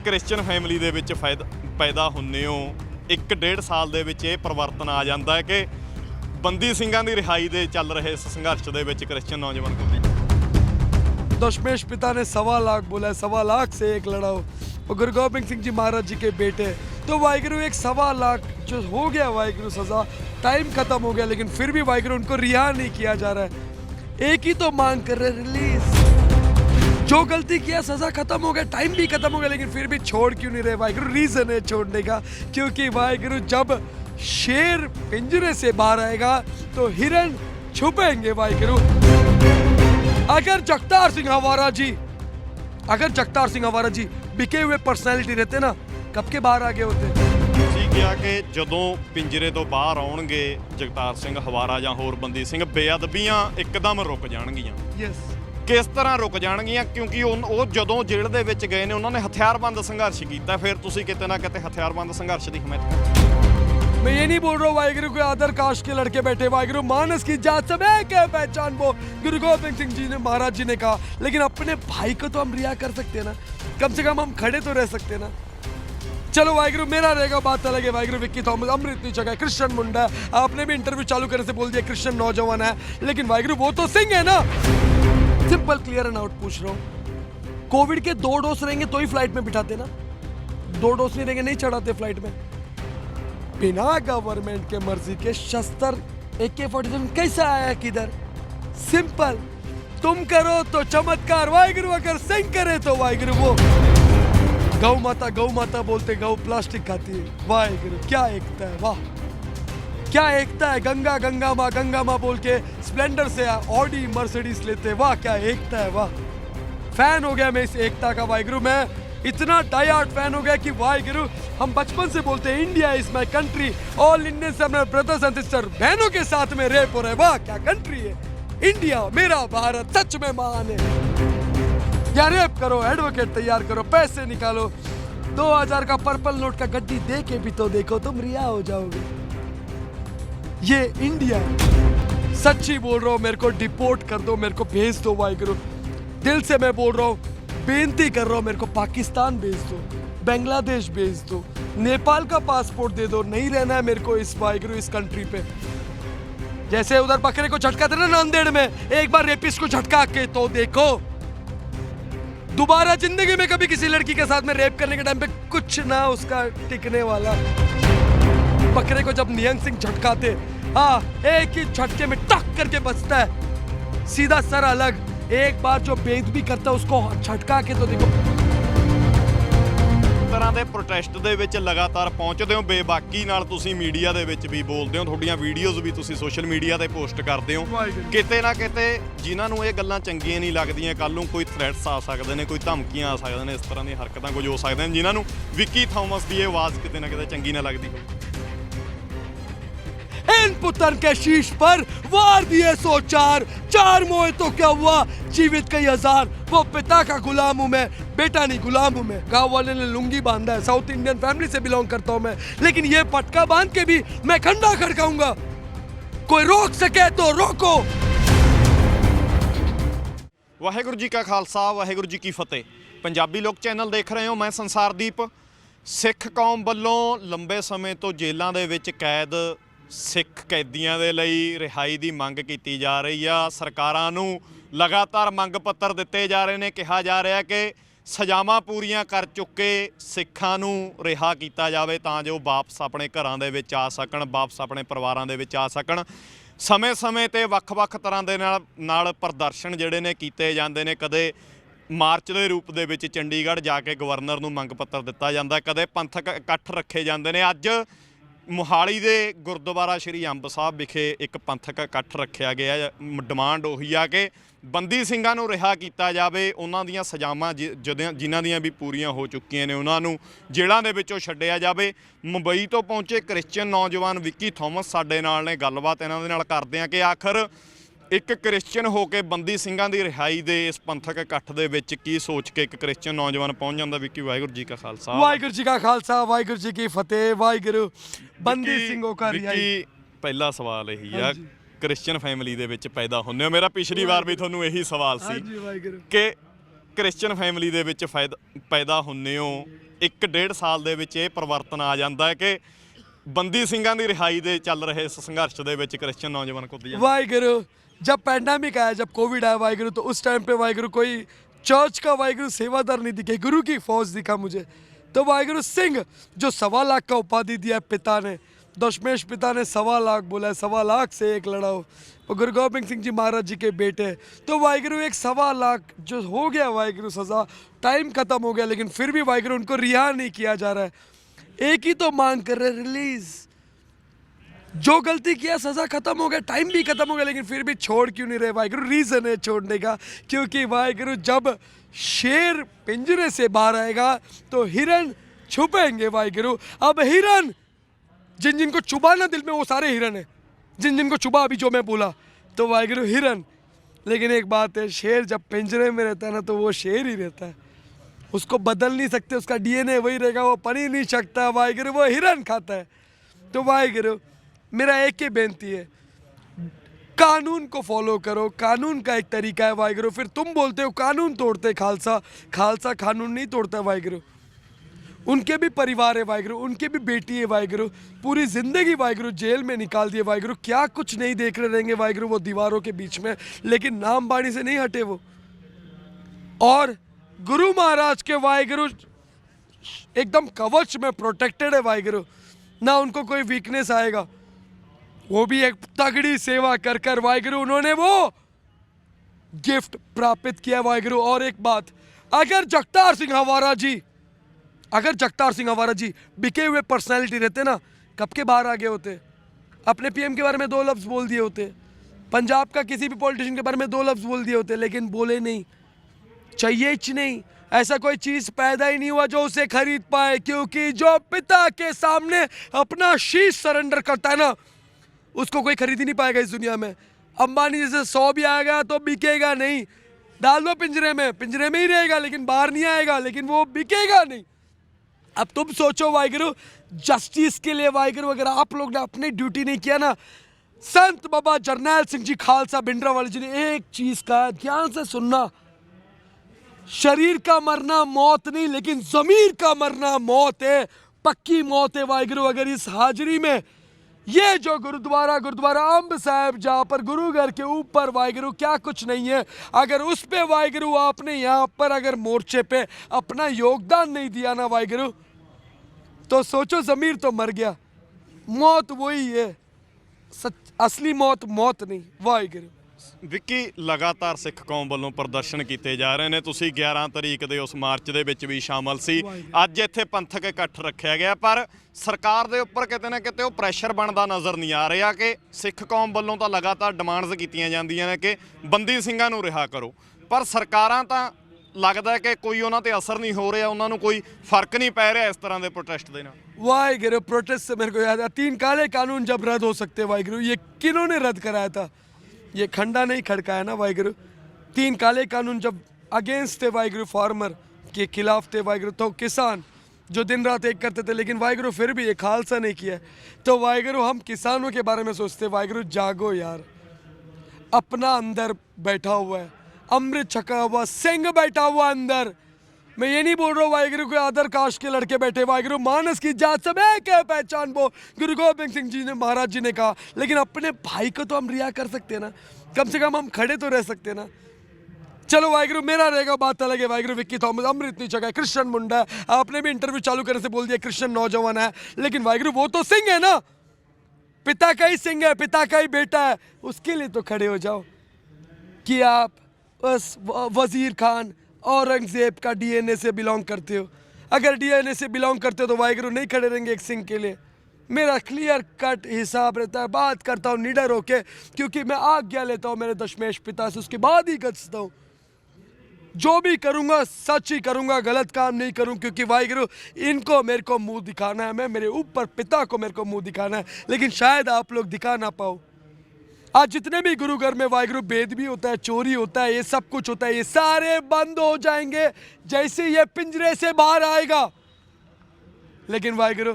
Christian family ਦੇ ਵਿੱਚ ਪੈਦਾ ਹੁੰਦੇ ਹੋ 1.5 ਸਾਲ ਦੇ ਵਿੱਚ ਇਹ ਪਰਿਵਰਤਨ ਆ ਜਾਂਦਾ ਹੈ ਕਿ ਬੰਦੀ ਸਿੰਘਾਂ ਦੀ ਰਿਹਾਈ ਦੇ ਚੱਲ ਰਹੇ ਇਸ ਸੰਘਰਸ਼ ਦੇ ਵਿੱਚ ਕ੍ਰਿਸਚੀਅਨ ਨੌਜਵਾਨ दशमेश पिता ने 1.25 लाख बोला है, 1.25 लाख से एक लड़ा हो और गुरु गोबिंद सिंह जी महाराज जी के बेटे। तो वाहिगुरु एक 1.25 लाख जो हो गया वाहिगुरु सज़ा, टाइम ख़त्म हो गया, लेकिन फिर भी वाहिगुरु उनको रिहा नहीं किया जा रहा है। एक ही तो मांग कर रहे रिलीज। जो गलती किया सज़ा ख़त्म हो गया, टाइम भी ख़त्म हो गया, लेकिन फिर भी छोड़ क्यों नहीं रहे वाहिगुरु? रीज़न है छोड़ने का, क्योंकि वाहिगुरु जब शेर पिंजरे से बाहर आएगा तो हिरन छुपेंगे वाहिगुरु। अगर जगतार सिंह हवारा जी बिके हुए पर्सनैलिटी रहते ना, कब के बाहर आ गए होते? ਤੁਸੀਂ ਕਿਹਾ ਕਿ ਜਦੋਂ ਪਿੰਜਰੇ ਤੋਂ ਬਾਹਰ ਆਉਣਗੇ ਜਗਤਾਰ ਸਿੰਘ ਹਵਾਰਾ ਜਾਂ ਹੋਰ ਬੰਦੀ ਸਿੰਘ, ਬੇਅਦਬੀਆਂ ਇੱਕਦਮ ਰੁਕ ਜਾਣਗੀਆਂ। यस। ਕਿਸ ਤਰ੍ਹਾਂ ਰੁਕ ਜਾਣਗੀਆਂ? ਕਿਉਂਕਿ ਉਹ ਜਦੋਂ ਜੇਲ੍ਹ ਦੇ ਵਿੱਚ ਗਏ ਨੇ ਉਹਨਾਂ ਨੇ ਹਥਿਆਰਬੰਦ ਸੰਘਰਸ਼ ਕੀਤਾ, ਫਿਰ ਤੁਸੀਂ ਕਿਤੇ ਨਾ ਕਿਤੇ ਹਥਿਆਰਬੰਦ ਸੰਘਰਸ਼ ਦੀ ਹਮਾਇਤ ਕਰਦੇ। मैं ये नहीं बोल रहा हूँ वाहिगुरु कोई अदर कास्ट के लड़के बैठे, वाहिगुरु मानस की जात सब एक है, पहचान वो गुरु गोबिंद सिंह जी ने महाराज जी ने कहा, लेकिन अपने भाई को तो हम रिहा कर सकते हैं ना, कम से कम हम खड़े तो रह सकते हैं ना। चलो वाहिगुरु मेरा रहेगा, बात अलग है। वाहिगुरु विक्की थॉमस अमृत नीचक है, क्रिश्चियन मुंडा है, आपने भी इंटरव्यू चालू करने से बोल दिया क्रिश्चियन नौजवान है, लेकिन वाहिगुरु वो तो सिंह है ना। सिंपल क्लियर एंड आउट पूछ रहा हूँ, कोविड के 2 डोज रहेंगे तो ही फ्लाइट में बिठाते ना, 2 डोज नहीं रहेंगे नहीं चढ़ाते फ्लाइट में। बिना गवर्नमेंट के मर्जी के शस्त्र AK-47 कैसे आया किधर? सिंपल, तुम करो तो चमत्कार वाहिगुरु, अगर सिंह करे तो वाहिगुरु वो गौ माता बोलते, गौ प्लास्टिक खाती है। वाहिगुरु क्या एकता है, वाह क्या एकता है। गंगा माँ बोल के स्प्लेंडर से ऑडी मर्सिडीज लेते, वाह क्या एकता है, वाह। फैन हो गया मैं इस एकता का वाहिगुरु, मैं इतना डाई-हार्ड फैन हो गया कि वाहिगुरु हम बचपन से बोलते हैं India is my country, all Indians अपने ब्रदर्स एंड सिस्टर बहनों के साथ में रेप हो रहा है, वाह क्या कंट्री है इंडिया, मेरा भारत सच में महान है। या रेप करो, एडवोकेट तैयार करो, पैसे निकालो, 2000 का पर्पल नोट का गड्डी दे के भी तो देखो, तुम रिहा हो जाओगे। ये इंडिया है, सच्ची बोल रहा हूँ, मेरे को डिपोर्ट कर दो, मेरे को भेज दो वाहिगुरु, दिल से मैं बोल रहा हूँ, बेनती कर रहा हूँ, मेरे को पाकिस्तान भेज दो, बांग्लादेश भेज दो, नेपाल का पासपोर्ट दे दो, नहीं रहना है मेरे को इस वाहिगुरु इस कंट्री पे। जैसे उधर बकरे को झटका देना नांदेड़ में, एक बार रेपिस्ट को झटका के तो देखो, दोबारा जिंदगी में कभी किसी लड़की के साथ में रेप करने के टाइम पे कुछ ना उसका टिकने वाला। बकरे को जब निहंग सिंह झटकाते, हाँ एक ही झटके में टक करके बचता है, सीधा सर अलग। एक बार जो बेदबी करता है उसको झटका के तो देखो। ਤਰ੍ਹਾਂ ਦੇ ਪ੍ਰੋਟੈਸਟ ਦੇ ਵਿੱਚ ਲਗਾਤਾਰ ਪਹੁੰਚਦੇ ਹੋ, ਬੇਬਾਕੀ ਨਾਲ ਤੁਸੀਂ ਮੀਡੀਆ ਦੇ ਵਿੱਚ ਵੀ ਬੋਲਦੇ ਹੋ, ਤੁਹਾਡੀਆਂ ਵੀਡੀਓਜ਼ ਵੀ ਤੁਸੀਂ ਸੋਸ਼ਲ ਮੀਡੀਆ ਤੇ ਪੋਸਟ ਕਰਦੇ ਹੋ। ਕਿਤੇ ਨਾ ਕਿਤੇ ਜਿਨ੍ਹਾਂ ਨੂੰ ਇਹ ਗੱਲਾਂ ਚੰਗੀਆਂ ਨਹੀਂ ਲੱਗਦੀਆਂ, ਕੱਲ੍ਹ ਨੂੰ ਕੋਈ ਥ੍ਰੈਟਸ ਆ ਸਕਦੇ ਨੇ, ਕੋਈ ਧਮਕੀਆਂ ਆ ਸਕਦੀਆਂ ਨੇ, ਇਸ ਤਰ੍ਹਾਂ ਦੀਆਂ ਹਰਕਤਾਂ ਕੁਝ ਹੋ ਸਕਦੀਆਂ ਨੇ, ਜਿਨ੍ਹਾਂ ਨੂੰ ਵਿੱਕੀ ਥਾਮਸ ਦੀ ਇਹ ਆਵਾਜ਼ ਕਿਤੇ ਨਾ ਕਿਤੇ ਚੰਗੀ ਨਾ ਲੱਗਦੀ ਹੋਵੇ। इन पुत्र के शीश पर वार दिए 104 मोए तो क्या हुआ, जीवित कई हजार। वो पिता का गुलाम हूं मैं, बेटा नहीं गुलाम हूं मैं। गांव वाले ने लुंगी बांधा है, साउथ इंडियन फैमिली से बिलोंग करता हूं मैं, लेकिन ये पटका बांध के भी मैं खंडा खड़काऊंगा। कोई रोक सके तो रोको। ਵਾਹਿਗੁਰੂ ਜੀ ਕਾ ਖਾਲਸਾ, ਵਾਹਿਗੁਰੂ ਜੀ ਕੀ ਫਤਿਹ। ਪੰਜਾਬੀ ਲੋਕ ਚੈਨਲ ਦੇਖ ਰਹੇ ਹੋ, ਮੈਂ ਸੰਸਾਰਦੀਪ। ਸਿੱਖ ਕੌਮ ਵੱਲੋਂ ਲੰਬੇ ਸਮੇਂ ਤੋਂ ਜੇਲ੍ਹਾਂ ਦੇ ਵਿੱਚ ਕੈਦ ਸਿੱਖ ਕੈਦੀਆਂ ਦੇ ਲਈ ਰਿਹਾਈ ਦੀ ਮੰਗ ਕੀਤੀ ਜਾ ਰਹੀ ਆ। ਸਰਕਾਰਾਂ ਨੂੰ ਲਗਾਤਾਰ ਮੰਗ ਪੱਤਰ ਦਿੱਤੇ ਜਾ ਰਹੇ ਨੇ, ਕਿਹਾ ਜਾ ਰਿਹਾ ਕਿ ਸਜ਼ਾਵਾਂ ਪੂਰੀਆਂ ਕਰ ਚੁੱਕੇ ਸਿੱਖਾਂ ਨੂੰ ਰਿਹਾ ਕੀਤਾ ਜਾਵੇ ਤਾਂ ਜੋ ਵਾਪਸ ਆਪਣੇ ਘਰਾਂ ਦੇ ਵਿੱਚ ਆ ਸਕਣ, ਵਾਪਸ ਆਪਣੇ ਪਰਿਵਾਰਾਂ ਦੇ ਵਿੱਚ ਆ ਸਕਣ। ਸਮੇਂ-ਸਮੇਂ 'ਤੇ ਵੱਖ-ਵੱਖ ਤਰ੍ਹਾਂ ਦੇ ਨਾਲ ਪ੍ਰਦਰਸ਼ਨ ਜਿਹੜੇ ਨੇ ਕੀਤੇ ਜਾਂਦੇ ਨੇ। ਕਦੇ ਮਾਰਚ ਦੇ ਰੂਪ ਦੇ ਵਿੱਚ ਚੰਡੀਗੜ੍ਹ ਜਾ ਕੇ ਗਵਰਨਰ ਨੂੰ ਮੰਗ ਪੱਤਰ ਦਿੱਤਾ ਜਾਂਦਾ, ਕਦੇ ਪੰਥਕ ਇਕੱਠ ਰੱਖੇ ਜਾਂਦੇ ਨੇ। ਅੱਜ ਮੋਹਾਲੀ ਦੇ ਗੁਰਦੁਆਰਾ ਸ਼੍ਰੀ ਅੰਬ ਸਾਹਿਬ ਵਿਖੇ ਇੱਕ ਪੰਥਕ ਇਕੱਠ ਰੱਖਿਆ ਗਿਆ। ਡਿਮਾਂਡ ਉਹੀ ਆ ਕਿ ਬੰਦੀ ਸਿੰਘਾਂ ਨੂੰ ਰਿਹਾ ਕੀਤਾ ਜਾਵੇ, ਉਹਨਾਂ ਦੀਆਂ ਸਜ਼ਾਵਾਂ ਜਿਨ੍ਹਾਂ ਦੀਆਂ ਵੀ ਪੂਰੀਆਂ ਹੋ ਚੁੱਕੀਆਂ ਨੇ ਉਹਨਾਂ ਨੂੰ ਜੇਲ੍ਹਾਂ ਦੇ ਵਿੱਚੋਂ ਛੱਡਿਆ ਜਾਵੇ। ਮੁੰਬਈ ਤੋਂ ਪਹੁੰਚੇ ਕ੍ਰਿਸਚੀਅਨ ਨੌਜਵਾਨ ਵਿੱਕੀ ਥਾਮਸ ਸਾਡੇ ਨਾਲ ਨੇ, ਗੱਲਬਾਤ ਇਹਨਾਂ ਦੇ ਨਾਲ ਕਰਦੇ ਹਾਂ ਕਿ ਆਖਰ ਇੱਕ ਕ੍ਰਿਸਚੀਅਨ ਹੋ ਕੇ ਬੰਦੀ ਸਿੰਘਾਂ ਦੀ ਰਿਹਾਈ ਦੇ ਇਸ ਪੰਥਕ ਇਕੱਠ ਦੇ ਵਿੱਚ ਕੀ ਸੋਚ ਕੇ ਇੱਕ ਕ੍ਰਿਸਚੀਅਨ ਨੌਜਵਾਨ ਪਹੁੰਚ ਜਾਂਦਾ। ਵਿੱਕੀ, ਵਾਹਿਗੁਰੂ ਜੀ ਕਾ ਖਾਲਸਾ। ਵਾਹਿਗੁਰੂ ਜੀ ਕਾ ਖਾਲਸਾ, ਵਾਹਿਗੁਰੂ ਜੀ ਕੀ ਫਤਿਹ। ਵਾਹਿਗੁਰੂ ਬੰਦੀ ਸਿੰਘੋਂ ਕਾ ਰਿਹਾਈ। ਪਹਿਲਾ ਸਵਾਲ ਇਹੀ ਆ, ਕ੍ਰਿਸਚੀਅਨ ਫੈਮਿਲੀ ਦੇ ਵਿੱਚ ਪੈਦਾ ਹੁੰਦੇ ਹੋ, ਮੇਰਾ ਪਿਛਲੀ ਵਾਰ ਵੀ ਤੁਹਾਨੂੰ ਇਹੀ ਸਵਾਲ ਸੀ ਕਿ ਕ੍ਰਿਸਚੀਅਨ ਫੈਮਿਲੀ ਦੇ ਵਿੱਚ ਪੈਦਾ ਹੁੰਦੇ ਹੋ, 1.5 ਸਾਲ ਦੇ ਵਿੱਚ ਇਹ ਪਰਿਵਰਤਨ ਆ ਜਾਂਦਾ ਹੈ ਕਿ ਬੰਦੀ ਸਿੰਘਾਂ ਦੀ ਰਿਹਾਈ ਦੇ ਚੱਲ ਰਹੇ ਇਸ ਸੰघर्ष ਦੇ ਵਿੱਚ ਕ੍ਰਿਸਚੀਅਨ नौजवान कुद जाते हैं। वाहिगुरु जब पैंडेमिक आया, जब कोविड आया वाहिगुरु, तो उस टाइम पे वाहिगुरु कोई चर्च का वाहिगुरु सेवादार नहीं दिखे, गुरु की फौज दिखा मुझे। तो वाहिगुरु सिंह जो 1.25 लाख का उपाधि दिया पिता ने, दशमेश पिता ने 1.25 लाख बोला है, 1.25 लाख से एक लड़ा हो, वो गुरु गोबिंद सिंह जी महाराज जी के बेटे। तो वाहिगुरु एक 1.25 लाख जो हो गया वाहिगुरु सज़ा, टाइम ख़त्म हो गया, लेकिन फिर भी वाहिगुरु उनको रिहा नहीं किया जा रहा है। एक ही तो मांग कर रहे, रिलीज़। जो गलती किया सज़ा ख़त्म हो गया, टाइम भी ख़त्म हो गया, लेकिन फिर भी छोड़ क्यों नहीं रहे वाहिगुरु? रीज़न है छोड़ने का, क्योंकि वाहिगुरु जब शेर पिंजरे से बाहर आएगा तो हिरन छुपेंगे वाहिगुरु। अब हिरन जिन जिनको चुबा ना दिल में, वो सारे हिरन है, जिन जिनको चुबा अभी जो मैं बोला, तो वाहिगुरु हिरन। लेकिन एक बात है, शेर जब पिंजरे में रहता है ना, तो वो शेर ही रहता है, उसको बदल नहीं सकते, उसका DNA वही रहेगा, वो पन ही नहीं सकता वाहिगुरु, वो हिरन खाता है। तो वाहिगुरु मेरा एक ही बेनती है, कानून को फॉलो करो, कानून का एक तरीका है वाहिगुरु। फिर तुम बोलते हो कानून तोड़ते खालसा, खालसा कानून नहीं तोड़ता वाहिगुरु। उनके भी परिवार है वाहिगुरु, उनके भी बेटी है वाहिगुरु, पूरी ज़िंदगी वाहिगुरु जेल में निकाल दिए वाहिगुरु, क्या कुछ नहीं देख रहे रहेंगे वाहिगुरु वो दीवारों के बीच में, लेकिन नाम बाणी से नहीं हटे वो। और गुरु महाराज के वाहिगुरु एकदम कवच में प्रोटेक्टेड है वाहिगुरु, ना उनको कोई वीकनेस आएगा। वो भी एक तगड़ी सेवा कर कर वाहिगुरु उन्होंने वो गिफ्ट प्राप्त किया वाहिगुरु। और एक बात, अगर जगतार सिंह हवारा जी, अगर जगतार सिंह हवारा जी बिके हुए पर्सनालिटी रहते ना, कब के बाहर आ गए होते, अपने PM के बारे में 2 लफ्ज़ बोल दिए होते, पंजाब का किसी भी पॉलिटिशियन के बारे में 2 लफ्ज़ बोल दिए होते, लेकिन बोले नहीं, चाहिए ही नहीं, ऐसा कोई चीज़ पैदा ही नहीं हुआ जो उसे खरीद पाए, क्योंकि जो पिता के सामने अपना शीश सरेंडर करता है ना, उसको कोई खरीद ही नहीं पाएगा इस दुनिया में। अंबानी जैसे 100 भी आएगा तो बिकेगा नहीं, डाल दो पिंजरे में ही रहेगा, लेकिन बाहर नहीं आएगा, लेकिन वो बिकेगा नहीं। अब तुम सोचो वाहिगुरु, जस्टिस के लिए वाहिगुरु अगर आप लोग ने अपनी ड्यूटी नहीं किया ना, संत बाबा जरनैल सिंह जी खालसा भिंडरावाले जी ने एक चीज़ कहा, ध्यान से सुनना, शरीर का मरना मौत नहीं, लेकिन ज़मीर का मरना मौत है, पक्की मौत है वाहिगुरु। अगर इस हाजिरी में ये जो गुरुद्वारा अम्ब साहब जहाँ पर गुरु घर के ऊपर वाहिगुरु क्या कुछ नहीं है, अगर उस पे वाहिगुरु आपने यहाँ पर अगर मोर्चे पे अपना योगदान नहीं दिया ना वाहिगुरु, तो सोचो ज़मीर तो मर गया, मौत वही है, असली मौत मौत नहीं वाहिगुरु। ਵਿੱਕੀ ਲਗਾਤਾਰ ਸਿੱਖ ਕੌਮ ਵੱਲੋਂ ਪ੍ਰਦਰਸ਼ਨ ਕੀਤੇ ਜਾ ਰਹੇ ਨੇ, ਤੁਸੀਂ 11 ਤਰੀਕ ਦੇ ਉਸ ਮਾਰਚ ਦੇ ਵਿੱਚ ਵੀ ਸ਼ਾਮਲ ਸੀ, ਅੱਜ ਇੱਥੇ ਪੰਥਕ ਇਕੱਠ ਰੱਖਿਆ ਗਿਆ, ਪਰ ਸਰਕਾਰ ਦੇ ਉੱਪਰ ਕਿਤੇ ਨਾ ਕਿਤੇ ਉਹ ਪ੍ਰੈਸ਼ਰ ਬਣਦਾ ਨਜ਼ਰ ਨਹੀਂ ਆ ਰਿਹਾ ਕਿ ਸਿੱਖ ਕੌਮ ਵੱਲੋਂ ਤਾਂ ਲਗਾਤਾਰ ਡਿਮਾਂਡਸ ਕੀਤੀਆਂ ਜਾਂਦੀਆਂ ਨੇ ਕਿ ਬੰਦੀ ਸਿੰਘਾਂ ਨੂੰ ਰਿਹਾ ਕਰੋ, ਪਰ ਸਰਕਾਰਾਂ ਤਾਂ लगता है कि कोई उन्होंने ते असर नहीं हो रहा, उन्होंने कोई फ़र्क नहीं पै रहा इस तरह के प्रोटेस्ट देना। वाहिगुरु प्रोटेस्ट से मेरे को याद है, 3 काले कानून जब रद्द हो सकते वाहिगुरु, ये किन्होंने रद्द कराया था? ये खंडा नहीं खड़काया ना वाहिगुरु। 3 काले कानून जब अगेंस्ट थे वाहिगुरु, फार्मर के खिलाफ थे वाहिगुरु, तो किसान जो दिन रात एक करते थे, लेकिन वाहिगुरु फिर भी ये खालसा नहीं किया। तो वाहिगुरु हम किसानों के बारे में सोचते, वाहिगुरु जागो यार, अपना अंदर बैठा हुआ है अमृत छका हुआ सिंह बैठा हुआ अंदर। मैं ये नहीं बोल रहा हूँ वाहिगुरु कोई अदर कास्ट के लड़के बैठे, वाहिगुरु मानस की जात सब एक है, पहचान वो गुरु गोबिंद सिंह जी ने महाराज जी ने कहा, लेकिन अपने भाई को तो हम रिहा कर सकते हैं ना, कम से कम हम खड़े तो रह सकते हैं ना। चलो वाहिगुरु मेरा रहेगा बात अलग है वाहिगुरु, विक्की थॉमस अमृत नहीं छका, क्रिश्चियन मुंडा है, आपने भी इंटरव्यू चालू करने से बोल दिया क्रिश्चियन नौजवान है, लेकिन वाहिगुरु वो तो सिंह है ना, पिता का ही सिंह है, पिता का ही बेटा है, उसके लिए तो खड़े हो जाओ कि आप उस वज़ीर खान औरंगज़ेब का DNA से बिलोंग करते हो। अगर DNA से बिलोंग करते हो तो वाहिगुरु नहीं खड़े रहेंगे एक सिंह के लिए। मेरा क्लियर कट हिसाब रहता है, बात करता हूँ निडर होके, क्योंकि मैं आज्ञा लेता हूँ मेरे दशमेश पिता से, उसके बाद ही गचता हूँ। जो भी करूँगा सच ही करूँगा, गलत काम नहीं करूँ, क्योंकि वाहिगुरु इनको मेरे को मुँह दिखाना है, मैं मेरे ऊपर पिता को मेरे को मुँह दिखाना है, लेकिन शायद आप लोग दिखा ना पाओ। आज जितने भी गुरु घर में वाहिगुरु भेद भी होता है, चोरी होता है, ये सब कुछ होता है, ये सारे बंद हो जाएंगे जैसे ये पिंजरे से बाहर आएगा। लेकिन वाहिगुरु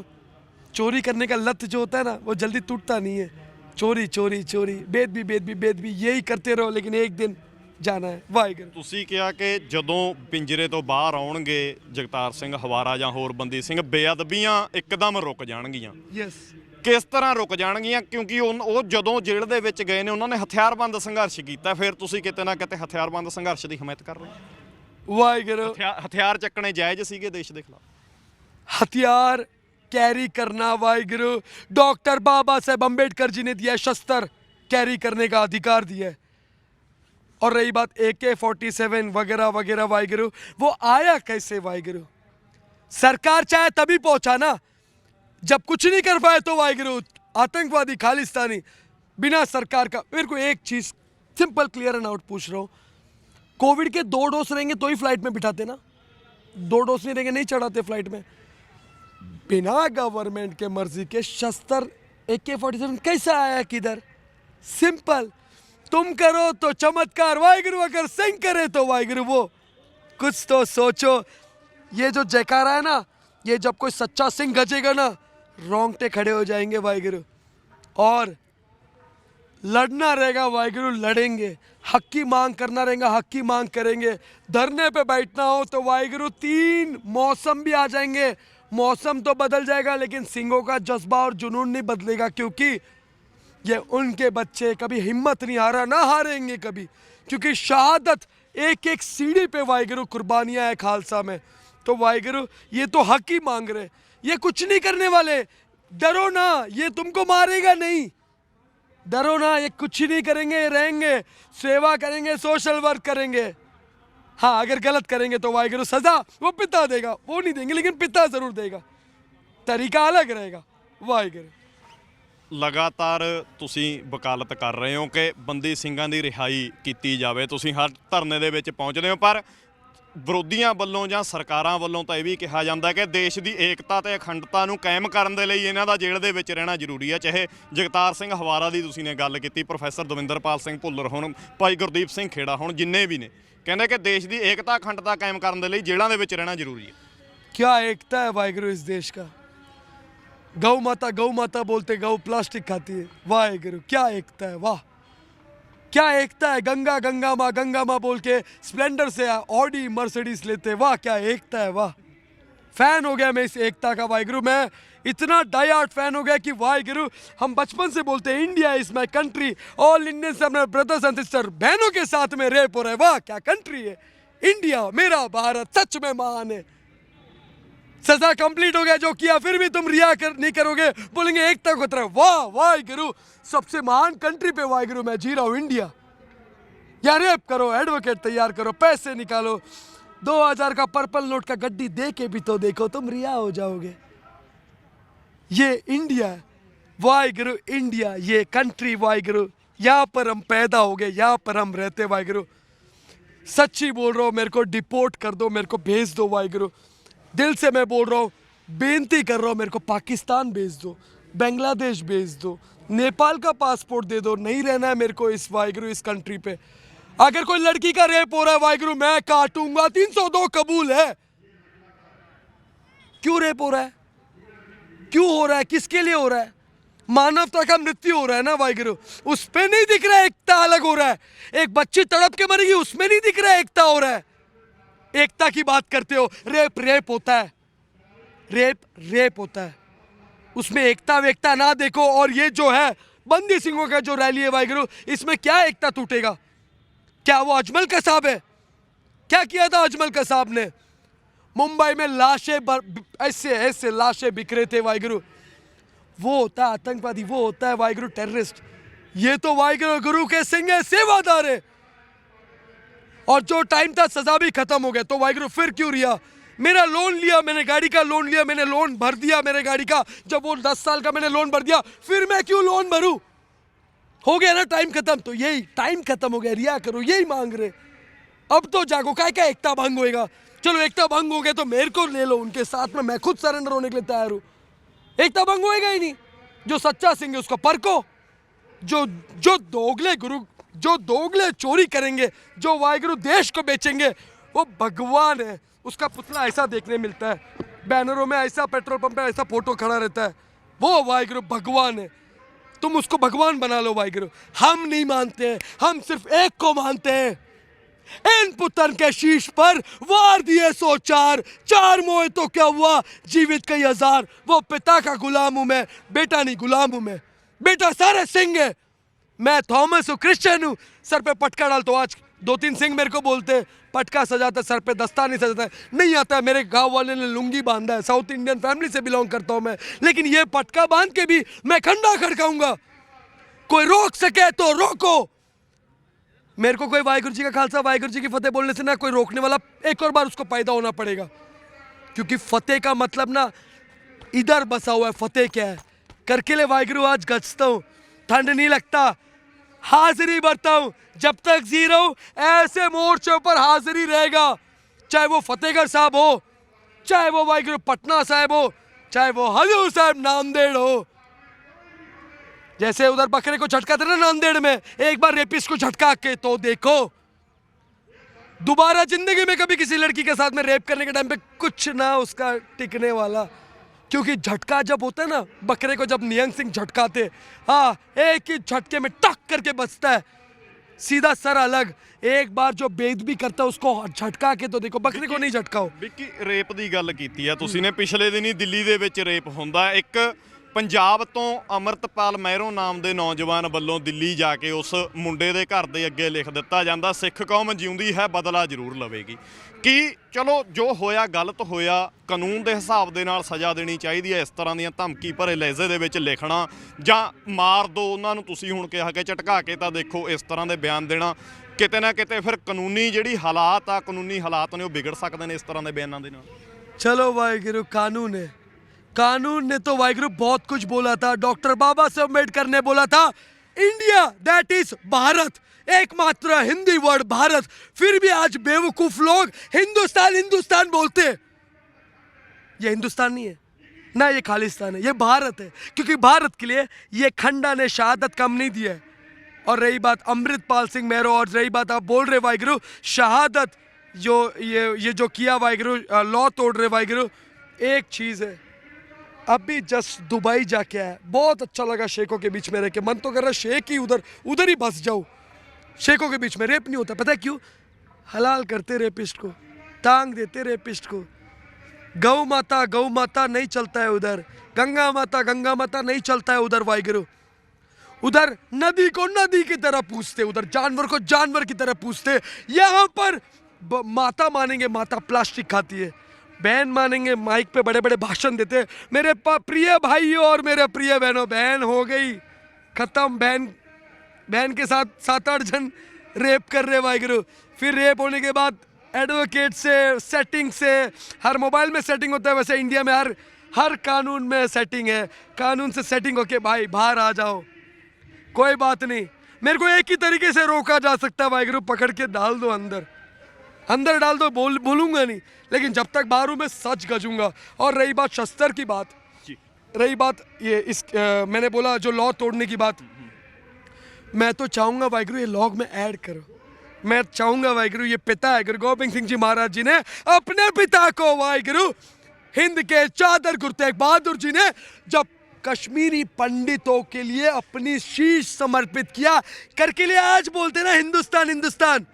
चोरी करने का लत जो होता है ना, वो जल्दी टूटता नहीं है। चोरी चोरी चोरी, भेद भी यही करते रहो, लेकिन एक दिन जाना है वाहिगुरू। ਤੁਸੀਂ ਕਿਹਾ ਕਿ ਜਦੋਂ ਪਿੰਜਰੇ ਤੋਂ ਬਾਹਰ ਆਉਣਗੇ ਜਗਤਾਰ ਸਿੰਘ ਹਵਾਰਾ ਜਾਂ ਹੋਰ ਬੰਦੀ ਸਿੰਘ, ਬੇਅਦਬੀਆਂ ਇੱਕਦਮ ਰੁਕ ਜਾਣਗੀਆਂ। यस, ਕਿਸ ਤਰ੍ਹਾਂ ਰੁਕ ਜਾਣਗੀਆਂ? ਕਿਉਂਕਿ ਉਹ ਜਦੋਂ ਜੇਲ੍ਹ ਦੇ ਵਿੱਚ ਗਏ ਨੇ ਉਹਨਾਂ ਨੇ ਹਥਿਆਰਬੰਦ ਸੰਘਰਸ਼ ਕੀਤਾ, ਫਿਰ ਤੁਸੀਂ ਕਿਤੇ ਨਾ ਕਿਤੇ ਹਥਿਆਰਬੰਦ ਸੰਘਰਸ਼ ਦੀ ਹਮਾਇਤ ਕਰ ਰਹੇ ਹੋ। वाहिगुरू। ਹਥਿਆਰ ਚੱਕਣੇ ਜਾਇਜ਼ ਸੀਗੇ ਦੇਸ਼ ਦੇ ਖਿਲਾਫ? हथियार कैरी करना वाहिगुरू, डॉक्टर बाबा साहेब अम्बेडकर जी ने दिया है, शस्त्र कैरी करने का अधिकार दिया है। और रही बात AK-47 वगैरह वगैरह वाहिगुरू, वो आया कैसे वाहिगुरू? सरकार चाहे तभी पहुंचा ना, जब कुछ नहीं कर पाए तो वाहिगुरू आतंकवादी खालिस्तानी बिना सरकार का। मेरे को एक चीज सिंपल क्लियर एंड आउट पूछ रहा हूँ, कोविड के 2 डोज रहेंगे तो ही फ्लाइट में बिठाते ना, 2 डोज नहीं रहेंगे नहीं चढ़ाते फ्लाइट में। बिना गवर्नमेंट के मर्जी के शस्त्र AK-47 कैसा आया किधर? सिंपल, तुम करो तो चमत्कार वाहिगुरू, अगर सिंह करे तो वाहिगुरू वो कुछ तो सोचो। ये जो जयकारा है ना, ये जब कोई सच्चा सिंह गजेगा ना, रोंगटे खड़े हो जाएंगे वाहिगुरू। और लड़ना रहेगा वाहिगुरू, लड़ेंगे। हक की मांग करना रहेगा, हक की मांग करेंगे। धरने पे बैठना हो तो वाहिगुरू 3 मौसम भी आ जाएंगे, मौसम तो बदल जाएगा लेकिन सिंहों का जज्बा और जुनून नहीं बदलेगा, क्योंकि ये उनके बच्चे कभी हिम्मत नहीं हारा, ना हारेंगे कभी, क्योंकि शहादत एक एक सीढ़ी पे वाहिगुरू कुर्बानियां है खालसा में। तो वाहिगुरू ये तो हक ही मांग रहे, ये कुछ नहीं करने वाले, डरो ना, ये तुमको मारेगा नहीं, डरो ना, ये कुछ ही नहीं करेंगे, ये रहेंगे, सेवा करेंगे, सोशल वर्क करेंगे। हाँ, अगर गलत करेंगे तो वाहिगुरू सजा वो पिता देगा, वो नहीं देंगे लेकिन पिता जरूर देगा, तरीका अलग रहेगा वाहिगुरू। ਲਗਾਤਾਰ ਤੁਸੀਂ ਵਕਾਲਤ ਕਰ ਰਹੇ ਹੋ ਕਿ ਬੰਦੀ ਸਿੰਘਾਂ ਦੀ ਰਿਹਾਈ ਕੀਤੀ ਜਾਵੇ, ਤੁਸੀਂ ਹਰ ਧਰਨੇ ਦੇ ਵਿੱਚ ਪਹੁੰਚਦੇ ਹੋ, ਪਰ ਵਿਰੋਧੀਆਂ ਵੱਲੋਂ ਜਾਂ ਸਰਕਾਰਾਂ ਵੱਲੋਂ ਤਾਂ ਇਹ ਵੀ ਕਿਹਾ ਜਾਂਦਾ ਕਿ ਦੇਸ਼ ਦੀ ਏਕਤਾ ਤੇ ਅਖੰਡਤਾ ਨੂੰ ਕਾਇਮ ਕਰਨ ਦੇ ਲਈ ਇਹਨਾਂ ਦਾ ਜੇਲ੍ਹ ਦੇ ਵਿੱਚ ਰਹਿਣਾ ਜ਼ਰੂਰੀ ਹੈ। ਚਾਹੇ ਜਗਤਾਰ ਸਿੰਘ ਹਵਾਰਾ ਦੀ ਤੁਸੀਂ ਨੇ ਗੱਲ ਕੀਤੀ, ਪ੍ਰੋਫੈਸਰ ਦਵਿੰਦਰਪਾਲ ਸਿੰਘ ਭੁੱਲਰ ਹੋਣ, ਭਾਈ ਗੁਰਦੀਪ ਸਿੰਘ ਖੇੜਾ ਹੋਣ, ਜਿੰਨੇ ਵੀ ਨੇ, ਕਹਿੰਦੇ ਕਿ ਦੇਸ਼ ਦੀ ਏਕਤਾ ਅਖੰਡਤਾ ਕਾਇਮ ਕਰਨ ਦੇ ਲਈ ਜੇਲ੍ਹਾਂ ਦੇ ਵਿੱਚ ਰਹਿਣਾ ਜ਼ਰੂਰੀ ਹੈ। क्या एकता है वाहिगुरू इस देश का? गौ माता बोलते गौ प्लास्टिक खाती है, वाहिगुरू क्या एकता है, वाह क्या एकता है। गंगा माँ बोल के स्प्लेंडर से ऑडी मर्सिडीज लेते, वाह क्या एकता है, वाह। फैन हो गया मैं इस एकता का वाहिगुरू, मैं इतना डाई हार्ट फैन हो गया कि वाहिगुरू हम बचपन से बोलते हैं India is my country, all Indians अपने ब्रदर्स एंड सिस्टर, बहनों के साथ में रेप हो रहा है, वाह क्या कंट्री है इंडिया, मेरा भारत सच में महान है। सजा कंप्लीट हो गया जो किया, फिर भी तुम नहीं करोगे, बोलेंगे एकता को तरह, वाह वाहिगुरू सबसे महान कंट्री पे वाहिगुरू मैं जी रहा हूँ इंडिया। या रेप करो, एडवोकेट तैयार करो, पैसे निकालो, 2000 का पर्पल नोट का गड्डी दे के भी तो देखो, तुम रिया हो जाओगे। ये इंडिया है वाहिगुरू, इंडिया ये कंट्री वाहिगुरू, यहाँ पर हम पैदा हो गए, यहाँ पर हम रहते वाहिगुरू। सच्ची बोल रहा हूँ, मेरे को डिपोर्ट कर दो, मेरे को भेज दो वाहिगुरू, दिल से मैं बोल रहा हूँ, बेनती कर रहा हूँ, मेरे को पाकिस्तान भेज दो, बांग्लादेश भेज दो, नेपाल का पासपोर्ट दे दो, नहीं रहना है मेरे को इस वाहिगुरू इस कंट्री पे। अगर कोई लड़की का रेप हो रहा है वाहिगुरू मैं काटूंगा, 302 कबूल है। क्यों रेप हो रहा है, क्यों हो रहा है, किसके लिए हो रहा है? मानवता का मृत्यु हो रहा है ना वाहिगुरू, उस पे नहीं दिख रहा है एकता अलग हो रहा है। एक बच्ची तड़प के मरेगी उसमें नहीं दिख रहा है एकता हो रहा है। एकता की बात करते हो, रेप होता है, रेप होता है, उसमें एकता वेकता ना देखो। और ये जो है बंदी सिंहों का जो रैली है वाहिगुरू, इसमें क्या एकता टूटेगा? क्या वो अजमल कसाब है? क्या किया था अजमल कसाब ने? मुंबई में लाशें ऐसे ऐसे लाशें बिखरे थे वाहिगुरू, वो होता है आतंकवादी, वो होता है वाहिगुरू टेररिस्ट। ये तो वाहिगुरू गुरु के सिंह है, सेवादार है। और जो टाइम था सजा भी खत्म हो गया, तो वाहिगुरू फिर क्यों रिया? मेरा लोन लिया, मैंने गाड़ी का लोन लिया, मैंने लोन भर दिया मेरे गाड़ी का, जब वो 10 साल का मैंने लोन भर दिया, फिर मैं क्यों लोन भरूं? हो गया ना टाइम खत्म, तो यही टाइम खत्म हो गया, रिया करो, यही मांग रहे। अब तो जागो, क्या एकता भंग होएगा? चलो एकता भंग हो गया तो मेरे को ले लो उनके साथ में, मैं खुद सरेंडर होने के लिए तैयार हूं। एकता भंग होएगा ही नहीं। जो सच्चा सिंह है उसको परको, जो दोगले गुरु, जो दोगले चोरी करेंगे, जो वाहिगुरू देश को बेचेंगे, वो भगवान है। उसका पुतला ऐसा देखने मिलता है, बैनरों में ऐसा, पेट्रोल पंप पे ऐसा फोटो खड़ा रहता है, वो वाहिगुरू भगवान है। तुम उसको भगवान बना लो वाहिगुरू, हम नहीं मानते हैं, हम सिर्फ एक को मानते हैं, इन पुतन के शीश पर वार दिए 104, 4 मोए तो क्या हुआ, जीवित कई हजार। वो पिता का गुलाम हूं मैं, बेटा नहीं गुलाम हूं मैं। बेटा सारे सिंह है, मैं थॉमस हूं, क्रिश्चियन हूं। सर पे पटका डाल तो आज 2-3 सिंह मेरे को बोलते, पटका सजाता सर पे, दस्तार नहीं सजाता नहीं आता है। मेरे गांव वाले ने लुंगी बांधा है, साउथ इंडियन फैमिली से बिलोंग करता हूं मैं, लेकिन ये पटका बांध के भी मैं खंडा खड़काऊंगा। कोई रोक सके तो रोको। मेरे को कोई वाहिगुरु जी का खालसा वाहिगुरु जी की फतेह बोलने से ना कोई रोकने वाला एक और बार उसको पैदा होना पड़ेगा, क्योंकि फतेह का मतलब ना इधर बसा हुआ है। फतेह क्या है? करके ले वाहिगुरु आज गजता हूं, ठंड नहीं लगता, हाजिरी भरता हूं। जब तक जी रहा हूं ऐसे मोर्चों पर हाजिरी रहेगा, चाहे वो फतेहगढ़ साहब हो, चाहे वो वाहिगुरु पटना साहब हो, चाहे वो हजूर साहब नांदेड़ हो। जैसे उधर बकरे को झटका था ना नांदेड़ में, एक बार रेपिस्ट को झटका के तो देखो, दोबारा जिंदगी में कभी किसी लड़की के साथ में रेप करने के टाइम पे कुछ ना उसका टिकने वाला। क्योंकि झटका जब होता है ना, बकरे को जब निहंग सिंह झटकाते, हाँ एक ही झटके में टक करके बचता है, सीधा सर अलग। एक बार जो बेदबी करता है उसको झटका के तो देखो, बकरे को नहीं झटकाओ। ਵਿੱਕੀ ਰੇਪ ਦੀ ਗੱਲ ਕੀਤੀ ਆ ਤੁਸੀਂ ਨੇ, ਪਿਛਲੇ ਦਿਨੀ ਦਿੱਲੀ ਦੇ ਵਿੱਚ ਰੇਪ ਹੁੰਦਾ। ਇੱਕ ਪੰਜਾਬ ਤੋਂ ਅਮਰਤਪਾਲ ਮਹਿਰੋਂ ਨਾਮ ਦੇ ਨੌਜਵਾਨ ਵੱਲੋਂ ਦਿੱਲੀ ਜਾ ਕੇ ਉਸ ਮੁੰਡੇ ਦੇ ਘਰ ਦੇ ਅੱਗੇ ਲਿਖ ਦਿੱਤਾ ਜਾਂਦਾ, ਸਿੱਖ ਕੌਮ ਜਿਉਂਦੀ ਹੈ ਬਦਲਾ ਜ਼ਰੂਰ ਲਵੇਗੀ। ਕਿ ਚਲੋ ਜੋ ਹੋਇਆ ਗਲਤ ਹੋਇਆ, ਕਾਨੂੰਨ ਦੇ ਹਿਸਾਬ ਦੇ ਨਾਲ ਸਜ਼ਾ ਦੇਣੀ ਚਾਹੀਦੀ ਹੈ। ਇਸ ਤਰ੍ਹਾਂ ਦੀਆਂ ਧਮਕੀ ਭਰੇ ਲਹਿਜ਼ੇ ਦੇ ਵਿੱਚ ਲਿਖਣਾ ਜਾਂ ਮਾਰ ਦੋ ਉਹਨਾਂ ਨੂੰ, ਤੁਸੀਂ ਹੁਣ ਕਿਹਾ ਕਿ ਝਟਕਾ ਕੇ ਤਾਂ ਦੇਖੋ, ਇਸ ਤਰ੍ਹਾਂ ਦੇ ਬਿਆਨ ਦੇਣਾ ਕਿਤੇ ਨਾ ਕਿਤੇ ਫਿਰ ਕਾਨੂੰਨੀ ਜਿਹੜੀ ਹਾਲਾਤ ਆ, ਕਾਨੂੰਨੀ ਹਾਲਾਤ ਨੇ ਉਹ ਵਿਗੜ ਸਕਦੇ ਨੇ ਇਸ ਤਰ੍ਹਾਂ ਦੇ ਬਿਆਨਾਂ ਦੇ ਨਾਲ। चलो वाहिगुरु कानून है, कानून ने तो वाहिगुरु बहुत कुछ बोला था। डॉक्टर बाबा साहब अम्बेडकर ने बोला था इंडिया दैट इज भारत, एकमात्र हिंदी वर्ड भारत। फिर भी आज बेवकूफ लोग हिंदुस्तान हिंदुस्तान बोलते। ये हिंदुस्तान नहीं है ना, ये खालिस्तान है, ये भारत है। क्योंकि भारत के लिए ये खंडा ने शहादत कम नहीं दी है। और रही बात अमृतपाल सिंह महरो, और रही बात आप बोल रहे वाहिगुरु शहादत, जो ये जो किया वाहिगुरु, लॉ तोड़ रहे वाहिगुरु। एक चीज़ है, अभी जस्ट दुबई जाके आया, बहुत अच्छा लगा शेखों के बीच में रह के। मन तो कर रहा शेख ही उधर ही बस जाऊँ। शेखों के बीच में रेप नहीं होता, पता है क्यों? हलाल करते रेपिस्ट को, टांग देते रेपिस्ट को। गौ माता नहीं चलता है उधर, गंगा माता नहीं चलता है उधर वाहिगुरु। उधर नदी को नदी की तरह पूछते, उधर जानवर को जानवर की तरह पूछते। यहाँ पर माता मानेंगे, माता प्लास्टिक खाती है। बहन मानेंगे, माइक पे बड़े बड़े भाषण देते। मेरे प्रिय भाइयों और मेरे प्रिय बहनों, बहन हो गई खत्म। बहन के साथ 7-8 जन रेप कर रहे वाहिगुरु। फिर रेप होने के बाद एडवोकेट से, सेटिंग से, हर मोबाइल में सेटिंग होता है, वैसे इंडिया में हर कानून में सेटिंग है। कानून से सेटिंग होके भाई बाहर आ जाओ, कोई बात नहीं। मेरे को एक ही तरीके से रोका जा सकता है वाहिगुरु, पकड़ के डाल दो अंदर डाल दो, बोलूंगा नहीं, लेकिन जब तक बाहर हूं मैं सच गजूंगा। और रही बात शस्त्र की बात, रही बात ये मैंने बोला जो लॉ तोड़ने की बात, मैं तो चाहूंगा वाहिगुरु ये लॉ में ऐड करो। मैं चाहूंगा वाहिगुरु, ये पिता है गुरु गोबिंद सिंह जी महाराज जी ने अपने पिता को वाहिगुरु हिंद के चादर गुरु तेग बहादुर जी ने जब कश्मीरी पंडितों के लिए अपनी शीश समर्पित किया, करके लिए आज बोलते ना हिंदुस्तान हिंदुस्तान।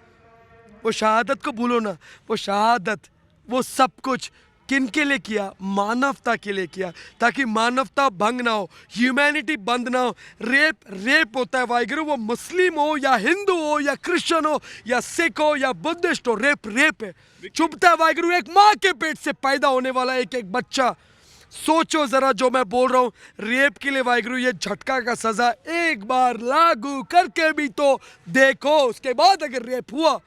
वो शहादत को भूलो ना, वो शहादत, वो सब कुछ किन के लिए किया? मानवता के लिए किया, ताकि मानवता भंग ना हो, ह्यूमैनिटी बंद ना हो। रेप होता है वाहिगुरु, वो मुस्लिम हो या हिंदू हो या क्रिश्चियन हो या सिख हो या बुद्धिस्ट हो, रेप है। चुभता है वाहिगुरु, एक माँ के पेट से पैदा होने वाला एक बच्चा। सोचो जरा जो मैं बोल रहा हूँ, रेप के लिए वाहिगुरु ये झटका का सजा एक बार लागू करके भी तो देखो। उसके बाद अगर रेप हुआ,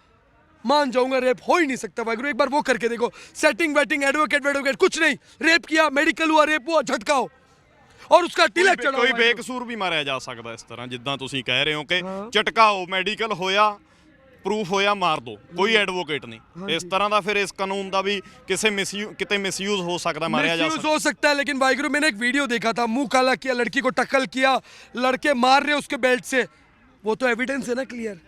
मान जाऊंगा, रेप हो ही नहीं सकता वाहिगुरु। एक बार वो करके देखो, सेटिंग वेटिंग एडवोकेट कुछ नहीं, रेप किया, मेडिकल हुआ, रेप हुआ, झटकाओ और उसका तिलक चढ़ाओ। कोई बेकसूर भी मारिया जा सकता इस तरह, जिद्दां ਤੁਸੀਂ ਕਹਿ ਰਹੇ ਹੋ ਕਿ ਝਟਕਾਓ, ਮੈਡੀਕਲ ਹੋਇਆ, ਪ੍ਰੂਫ ਹੋਇਆ, ਮਾਰ ਦੋ, ਕੋਈ ਐਡਵੋਕੇਟ ਨਹੀਂ। ਇਸ ਤਰ੍ਹਾਂ ਦਾ ਫਿਰ ਇਸ ਕਾਨੂੰਨ ਦਾ ਵੀ ਕਿਤੇ ਮਿਸਯੂਜ਼ ਹੋ ਸਕਦਾ, ਮਾਰਿਆ जा सकता हो सकता है। लेकिन वाहिगुरु मैंने एक वीडियो देखा था, मुंह काला किया, लड़की को टक्कल किया, लड़के मार रहे उसके बेल्ट से, वो तो एविडेंस है ना क्लियर।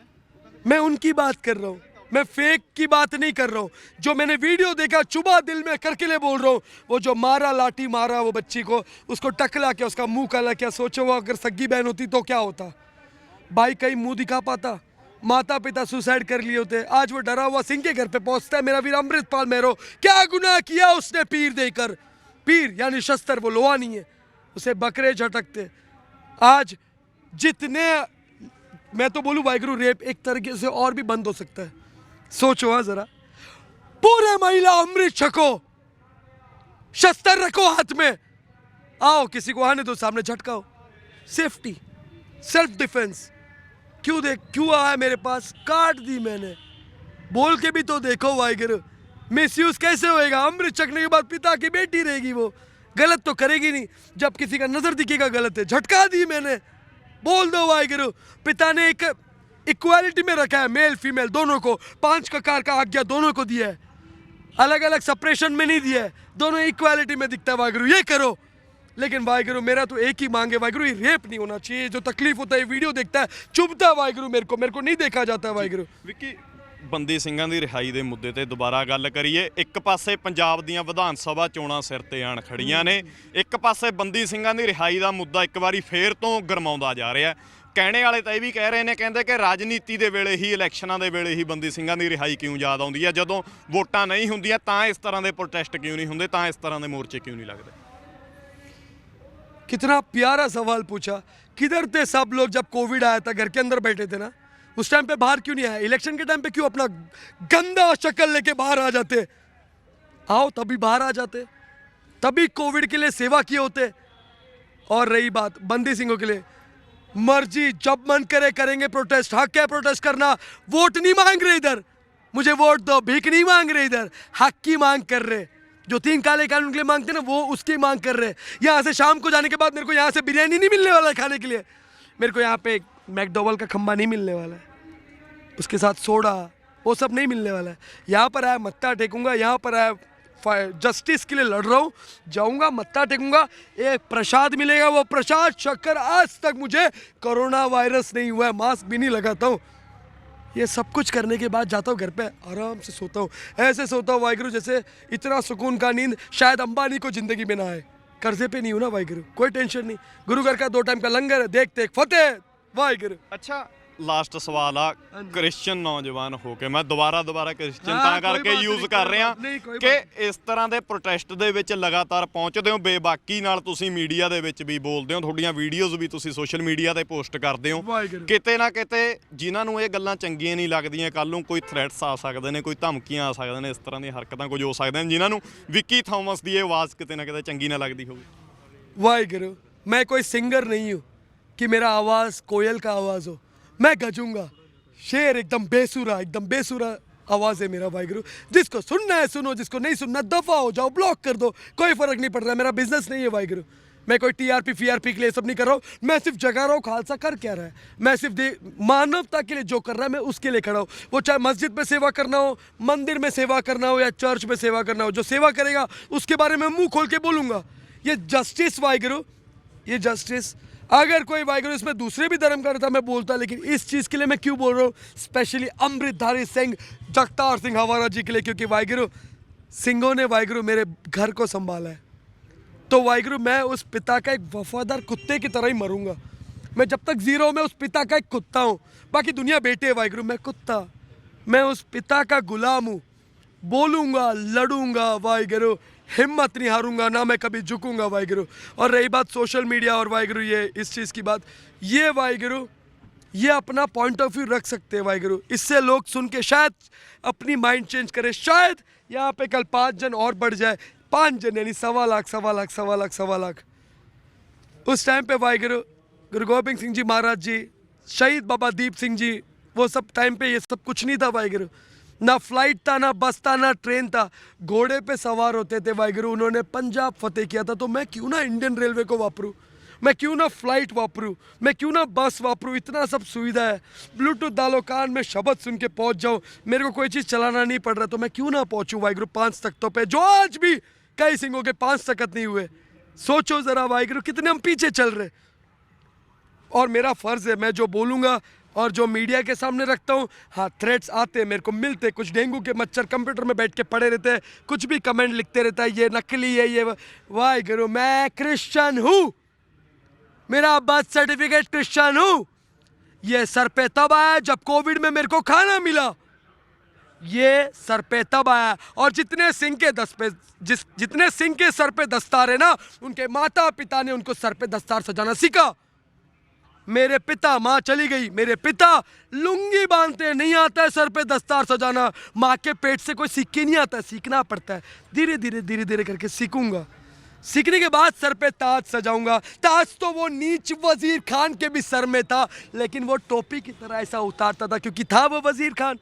मैं उनकी बात कर रहा हूँ, मैं फेक की बात नहीं कर रहा हूँ। जो मैंने वीडियो देखा, चुबा दिल में करके ले बोल रहा हूँ। वो जो मारा, लाठी मारा वो बच्ची को, उसको टकला के उसका मुंह काला किया। सोचो वो अगर सगी बहन होती तो क्या होता? भाई कहीं मुंह दिखा पाता? माता पिता सुसाइड कर लिए होते, आज वो डरा हुआ सिंह के घर पे पहुंचता है। मेरा वीर अमृतपाल मैरो, क्या गुनाह किया उसने पीर देकर? पीर यानी शस्त्र, वो लोहा नहीं है, उसे बकरे झटकते। आज जितने, मैं तो बोलूं वाहिगुरु, रेप एक तरीके से और भी बंद हो सकता है। सोचो हाँ जरा, पूरे महिला अमृत छको, शस्त्र रखो हाथ में, आओ किसी को आने दो, सामने झटकाओ। Safety, self defence. क्यों आया मेरे पास, काट दी मैंने। बोल के भी तो देखो वाहिगुरु, मिसयूज कैसे होएगा? अमृत छकने के बाद पिता की बेटी रहेगी, वो गलत तो करेगी नहीं। जब किसी का नजर दिखेगा गलत है, झटका दी मैंने, बोल दो वाहिगुरु। पिता ने एक इक्वालिटी में रखा है, मेल फीमेल दोनों को, 5 ककार का आज्ञा दोनों को दिया है, अलग अलग सेपरेशन में नहीं दिया है, दोनों इक्वालिटी में दिखता है वाहिगुरु, ये करो। लेकिन वाहिगुरु मेरा तो एक ही मांग है वाहिगुरु, ये रेप नहीं होना चाहिए। जो तकलीफ होता है, वीडियो देखता है चुभता है वाहिगुरु, मेरे को नहीं देखा जाता है वाहिगुरु। ਵਿੱਕੀ, ਬੰਦੀ ਸਿੰਘਾਂ ਦੀ ਰਿਹਾਈ ਦੇ ਮੁੱਦੇ ਤੇ ਦੁਬਾਰਾ ਗੱਲ ਕਰੀਏ। ਇੱਕ ਪਾਸੇ ਪੰਜਾਬ ਦੀਆਂ ਵਿਧਾਨ ਸਭਾ ਚੋਣਾਂ ਸਿਰ ਤੇ ਆਣ ਖੜੀਆਂ ਨੇ, ਇੱਕ ਪਾਸੇ ਬੰਦੀ ਸਿੰਘਾਂ ਦੀ ਰਿਹਾਈ ਦਾ ਮੁੱਦਾ ਇੱਕ ਵਾਰੀ ਫੇਰ ਤੋਂ ਗਰਮਾਉਂਦਾ ਜਾ ਰਿਹਾ। ਕਹਿਣੇ ਵਾਲੇ ਤਾਂ ਇਹ ਵੀ ਕਹਿ ਰਹੇ ਨੇ, ਕਹਿੰਦੇ ਕਿ ਰਾਜਨੀਤੀ ਦੇ ਵੇਲੇ ਹੀ, ਇਲੈਕਸ਼ਨਾਂ ਦੇ ਵੇਲੇ ਹੀ ਬੰਦੀ ਸਿੰਘਾਂ ਦੀ ਰਿਹਾਈ ਕਿਉਂ ਯਾਦ ਆਉਂਦੀ ਹੈ? ਜਦੋਂ ਵੋਟਾਂ ਨਹੀਂ ਹੁੰਦੀਆਂ ਤਾਂ ਇਸ ਤਰ੍ਹਾਂ ਦੇ ਪ੍ਰੋਟੈਸਟ ਕਿਉਂ ਨਹੀਂ ਹੁੰਦੇ, ਤਾਂ ਇਸ ਤਰ੍ਹਾਂ ਦੇ ਮੋਰਚੇ ਕਿਉਂ ਨਹੀਂ ਲੱਗਦੇ? कितना प्यारा सवाल पूछा। किधर थे सब लोग जब कोविड आया था, घर के अंदर बैठे थे ना, उस टाइम पे बाहर क्यों नहीं आए? इलेक्शन के टाइम पे क्यों अपना गंदा शक्ल लेके बाहर आ जाते? आओ तभी बाहर आ जाते, तभी कोविड के लिए सेवा किए होते। और रही बात बंदी सिंहों के लिए, मर्जी जब मन करे करेंगे प्रोटेस्ट, हक है प्रोटेस्ट करना। वोट नहीं मांग रहे इधर, मुझे वोट दो, भीख नहीं मांग रहे इधर, हक की मांग कर रहे। जो 3 काले कानून के लिए मांगते ना, वो उसकी मांग कर रहे। यहाँ से शाम को जाने के बाद मेरे को यहाँ से बिरयानी नहीं मिलने वाला है खाने के लिए, मेरे को यहाँ पे मैकडोवेल का खंबा नहीं मिलने वाला है, उसके साथ सोडा वो सब नहीं मिलने वाला है। यहाँ पर आया मत्था टेकूंगा, यहाँ पर आया जस्टिस के लिए लड़ रहा हूँ, जाऊँगा मत्था टेकूंगा, एक प्रसाद मिलेगा, वो प्रसाद शक्कर। आज तक मुझे कोरोना वायरस नहीं हुआ है, मास्क भी नहीं लगाता हूँ। ये सब कुछ करने के बाद जाता हूँ घर पे, आराम से सोता हूँ, ऐसे सोता हूँ वाहिगुरु जैसे इतना सुकून का नींद शायद अंबानी को जिंदगी में ना आए। कर्जे पे नहीं हूँ ना वाहिगुरु, कोई टेंशन नहीं। गुरु घर का 2 टाइम का लंगर है, देख देख फतेह वाहिगुरु। ਅੱਛਾ, ਲਾਸਟ ਸਵਾਲ ਆ, ਕ੍ਰਿਸਚੀਅਨ ਨੌਜਵਾਨ ਹੋ ਕੇ ਮੈਂ ਦੁਬਾਰਾ ਕ੍ਰਿਸਚੀਅਨ ਹਾਂ, ਤਾਂ ਕੋਈ ਕਰਕੇ ਬਾਤ ਯੂਜ਼ ਨਹੀਂ, ਕਰ ਕੋਈ ਰਿਹਾ ਬਾਤ ਨਹੀਂ, ਕੋਈ ਕਿ ਬਾਤ ਇਸ ਤਰ੍ਹਾਂ ਦੇ ਪ੍ਰੋਟੈਸਟ ਦੇ ਵਿੱਚ ਲਗਾਤਾਰ ਪਹੁੰਚਦੇ ਹੋ, ਬੇਬਾਕੀ ਨਾਲ ਤੁਸੀਂ ਮੀਡੀਆ ਦੇ ਵਿੱਚ ਵੀ ਬੋਲਦੇ ਹੋ, ਤੁਹਾਡੀਆਂ ਵੀਡੀਓਜ਼ ਵੀ ਤੁਸੀਂ ਸੋਸ਼ਲ ਮੀਡੀਆ ਤੇ ਪੋਸਟ ਕਰਦੇ ਹੋ। ਵਾਹਿਗੁਰੂ। ਕਿਤੇ ਨਾ ਕਿਤੇ ਜਿਨ੍ਹਾਂ ਨੂੰ ਇਹ ਗੱਲਾਂ ਚੰਗੀਆਂ ਨਹੀਂ ਲੱਗਦੀਆਂ, ਕੱਲ੍ਹ ਨੂੰ ਕੋਈ ਥ੍ਰੈਟਸ ਆ ਸਕਦੇ ਨੇ, ਕੋਈ ਧਮਕੀਆਂ ਆ ਸਕਦੇ ਨੇ, ਇਸ ਤਰ੍ਹਾਂ ਦੀਆਂ ਹਰਕਤਾਂ ਕੁਝ ਹੋ ਸਕਦੀਆਂ ਨੇ, ਜਿਨ੍ਹਾਂ ਨੂੰ ਵਿੱਕੀ ਥਾਮਸ ਦੀ ਇਹ ਆਵਾਜ਼ ਕਿਤੇ ਨਾ ਕਿਤੇ ਚੰਗੀ ਨਾ ਲੱਗਦੀ ਹੋਵੇ। वाहिगुरु मैं कोई सिंगर नहीं हूँ कि मेरा आवाज़ कोयल का आवाज़ हो, मैं गजूंगा शेर, एकदम बेसुरा आवाज़ है मेरा वाहिगुरु। जिसको सुनना है सुनो, जिसको नहीं सुनना दफा हो जाओ, ब्लॉक कर दो, कोई फर्क नहीं पड़ रहा है। मेरा बिजनेस नहीं है वाहिगुरु, मैं कोई टीआरपी फीआरपी के लिए सब नहीं कर रहा हूँ। मैं सिर्फ जगा रहा हूँ, खालसा कर क्या रहा है, मैं सिर्फ मानवता के लिए जो कर रहा है मैं उसके लिए खड़ा हूँ। वो चाहे मस्जिद में सेवा करना हो, मंदिर में सेवा करना हो, या चर्च में सेवा करना हो, जो सेवा करेगा उसके बारे में मुंह खोल के बोलूँगा। ये जस्टिस वाहिगुरु, ये जस्टिस। अगर कोई वाहिगुरु इसमें दूसरे भी धर्म का रहता मैं बोलता, लेकिन इस चीज़ के लिए मैं क्यों बोल रहा हूँ, स्पेशली अमृतधारी सिंह जगतार सिंह हवारा जी के लिए, क्योंकि वाहिगुरु सिंहों ने वाहिगुरु मेरे घर को संभाला है। तो वाहिगुरु मैं उस पिता का एक वफादार कुत्ते की तरह ही मरूंगा। मैं जब तक जीरो में उस पिता का एक कुत्ता हूँ, बाकी दुनिया बेटे है वाहिगुरु, मैं कुत्ता, मैं उस पिता का गुलाम हूँ। बोलूँगा, लड़ूंगा वाहिगुरु, हिम्मत नहीं हारूंगा, ना मैं कभी झुकूंगा वाहिगुरु। और रही बात सोशल मीडिया और वाहिगुरु ये इस चीज़ की बात, ये वाहिगुरु ये अपना पॉइंट ऑफ व्यू रख सकते हैं वाहिगुरु, इससे लोग सुन के शायद अपनी माइंड चेंज करें, शायद यहाँ पे कल 5 जन और बढ़ जाए, 5 जन यानी 1.25 लाख। उस टाइम पे वाहिगुरु गुरु गोबिंद सिंह जी महाराज जी, शहीद बाबा दीप सिंह जी, वो सब टाइम पे ये सब कुछ नहीं था वाहिगुरु, ना फ्लाइट था, ना बस था, ना ट्रेन था, घोड़े पे सवार होते थे वाहिगुरु। उन्होंने पंजाब फतेह किया था, तो मैं क्यों ना इंडियन रेलवे को वापरूं, मैं क्यों ना फ्लाइट वापरूं, मैं क्यों ना बस वापरूं, इतना सब सुविधा है। ब्लूटूथ डालो कान में, शब्द सुन के पहुंच जाओ, मेरे को कोई चीज़ चलाना नहीं पड़ रहा, तो मैं क्यों ना पहुंचूं वाहिगुरु 5 तख्तों पे, जो आज भी कई सिंहों के 5 तख्त नहीं हुए। सोचो ज़रा वाहिगुरु कितने हम पीछे चल रहे। और मेरा फ़र्ज़ है, मैं जो बोलूँगा और जो मीडिया के सामने रखता हूँ, हाँ थ्रेट्स आते हैं मेरे को, मिलते, कुछ डेंगू के मच्छर कंप्यूटर में बैठ के पड़े रहते हैं, कुछ भी कमेंट लिखते रहता है, ये नकली है, ये वाहिगुरु मैं क्रिश्चियन हूँ, मेरा बर्थ सर्टिफिकेट क्रिश्चियन हूँ, ये सर पे तब आया जब कोविड में मेरे को खाना मिला। ये सर पे तब आया, और जितने सिंह के सर पे दस्तार है ना, उनके माता पिता ने उनको सर पे दस्तार सजाना सीखा। मेरे पिता, माँ चली गई, मेरे पिता लुंगी बांधते, नहीं आता है सर पे दस्तार सजाना। माँ के पेट से कोई सीख के नहीं आता है, सीखना पड़ता है। धीरे धीरे करके सीखूंगा। सीखने के बाद सर पे ताज सजाऊंगा। ताज तो वो नीच वजीर खान के भी सर में था, लेकिन वो टोपी की तरह ऐसा उतारता था क्योंकि था वो वजीर खान।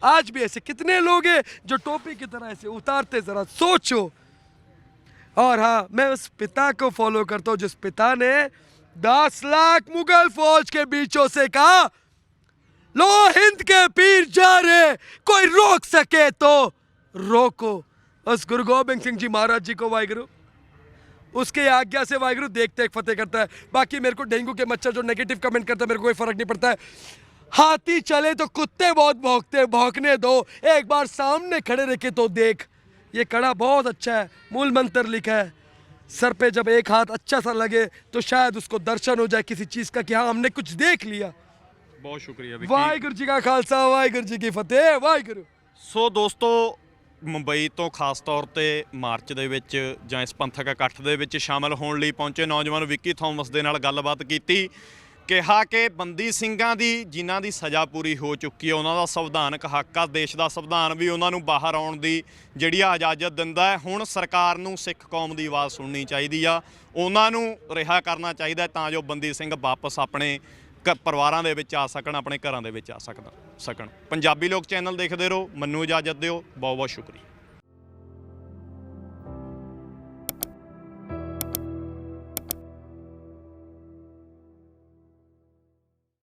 आज भी ऐसे कितने लोग हैं जो टोपी की तरह ऐसे उतारते, जरा सोचो। और हाँ, मैं उस पिता को फॉलो करता हूँ जिस पिता ने 10 लाख मुगल फौज के बीचों से कहा, लो हिंद के पीर जा रहे, कोई रोक सके तो रोको। उस गुरु गोबिंद सिंह जी महाराज जी को वाहिगुरु, उसके आज्ञा से वाहिगुरु देखते एक फतेह करता है। बाकी मेरे को डेंगू के मच्छर जो नेगेटिव कमेंट करता है, मेरे को कोई फर्क नहीं पड़ता है। हाथी चले तो कुत्ते बहुत भौंकते, भौंकने दो, एक बार सामने खड़े रह के तो देख। ये कड़ा बहुत अच्छा है, मूल मंत्र लिखा है। सर पे जब एक हाथ अच्छा सा लगे तो शायद उसको दर्शन हो जाए किसी चीज का कि हाँ हमने कुछ देख लिया। बहुत शुक्रिया वाहिगुरु जी का खालसा, वाहिगुरु जी की ਫਤਿਹ, ਵਾਹਿਗੁਰੂ। ਸੋ ਦੋਸਤੋ, ਮੁੰਬਈ ਤੋਂ ਖਾਸ ਤੌਰ ਤੇ ਮਾਰਚ ਦੇ ਵਿੱਚ ਜਾਂ ਇਸ ਪੰਥਕ ਇਕੱਠ ਦੇ ਵਿੱਚ ਸ਼ਾਮਲ ਹੋਣ ਲਈ ਪਹੁੰਚੇ ਨੌਜਵਾਨ ਵਿੱਕੀ ਥੋਮਸ ਦੇ ਨਾਲ ਗੱਲਬਾਤ ਕੀਤੀ। ਕਿਹਾ ਕਿ ਬੰਦੀ ਸਿੰਘਾਂ ਦੀ ਜਿਨ੍ਹਾਂ ਦੀ ਸਜ਼ਾ ਪੂਰੀ ਹੋ ਚੁੱਕੀ ਹੈ, ਉਹਨਾਂ ਦਾ ਸੰਵਿਧਾਨਕ ਹੱਕ ਆ, ਦੇਸ਼ ਦਾ ਸੰਵਿਧਾਨ ਵੀ ਉਹਨਾਂ ਨੂੰ ਬਾਹਰ ਆਉਣ ਦੀ ਜਿਹੜੀ ਆ ਇਜਾਜ਼ਤ ਦਿੰਦਾ ਹੈ। ਹੁਣ ਸਰਕਾਰ ਨੂੰ ਸਿੱਖ ਕੌਮ ਦੀ ਆਵਾਜ਼ ਸੁਣਨੀ ਚਾਹੀਦੀ ਆ, ਉਹਨਾਂ ਨੂੰ ਰਿਹਾ ਕਰਨਾ ਚਾਹੀਦਾ ਤਾਂ ਜੋ ਬੰਦੀ ਸਿੰਘ ਵਾਪਸ ਆਪਣੇ ਪਰਿਵਾਰਾਂ ਦੇ ਵਿੱਚ ਆ ਸਕਣ, ਆਪਣੇ ਘਰਾਂ ਦੇ ਵਿੱਚ ਆ ਸਕਣ। ਪੰਜਾਬੀ ਲੋਕ ਚੈਨਲ ਦੇਖਦੇ ਰਹੋ, ਮੈਨੂੰ ਇਜਾਜ਼ਤ ਦਿਓ, ਬਹੁਤ ਬਹੁਤ ਸ਼ੁਕਰੀਆ।